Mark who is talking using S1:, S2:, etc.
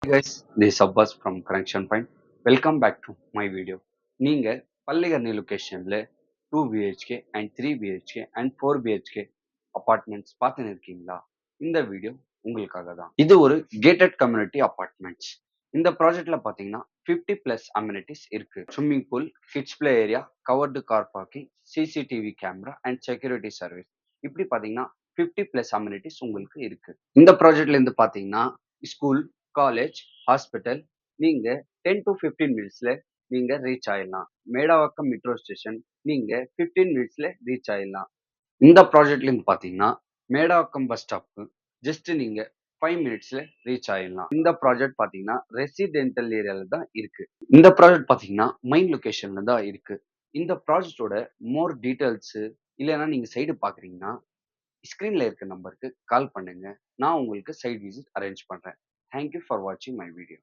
S1: Hey guys, this is Abbas from Connection Point. Welcome back to my video. நீங்க பள்ளிக்கரணை லொகேஷன்ல 2 BHK and 3 BHK and 4 BHK apartments பார்த்துன்னு இருக்கீங்களா? இந்த video உங்களுக்காக தான். இது ஒரு கேட்டட் கம்யூனிட்டி அபார்ட்மெண்ட்ஸ். இந்த ப்ராஜெக்ட்ல பாத்தீங்கன்னா 50 பிளஸ் அம்யூனிட்டிஸ் இருக்கு. Swimming pool, kids play area, covered car parking, CCTV camera and security service. இப்படி பாத்தீங்கன்னா 50 பிளஸ் அம்யூனிட்டிஸ் உங்களுக்கு இருக்கு. இந்த ப்ராஜெக்ட்ல இருந்து பாத்தீங்கன்னா ஸ்கூல், காலேஜ், ஹாஸ்பிட்டல் நீங்க 10 to 15 மினிட்ஸ்ல நீங்க ரீச் ஆயிடலாம். மேடவாக்கம் மெட்ரோ ஸ்டேஷன் நீங்க 15 மினிட்ஸ்ல ரீச் ஆயிடலாம். இந்த ப்ராஜெக்ட்ல இருந்து பாத்தீங்கன்னா மேடவாக்கம் பஸ் ஸ்டாப் ஜஸ்ட் நீங்க 5 மினிட்ஸ்ல ரீச் ஆயிடலாம். இந்த ப்ராஜெக்ட் பாத்தீங்கன்னா ரெசிடென்டல் ஏரியால தான் இருக்கு. இந்த ப்ராஜெக்ட் பாத்தீங்கன்னா மெயின் லொகேஷன்ல தான் இருக்கு. இந்த ப்ராஜெக்டோட மோர் டீடைல்ஸ் இல்லைன்னா நீங்க சைடு பாக்குறீங்கன்னா ஸ்கிரீன்ல இருக்க நம்பருக்கு கால் பண்ணுங்க. நான் உங்களுக்கு சைட் விசிட் அரேஞ்ச் பண்றேன். Thank you for watching my video.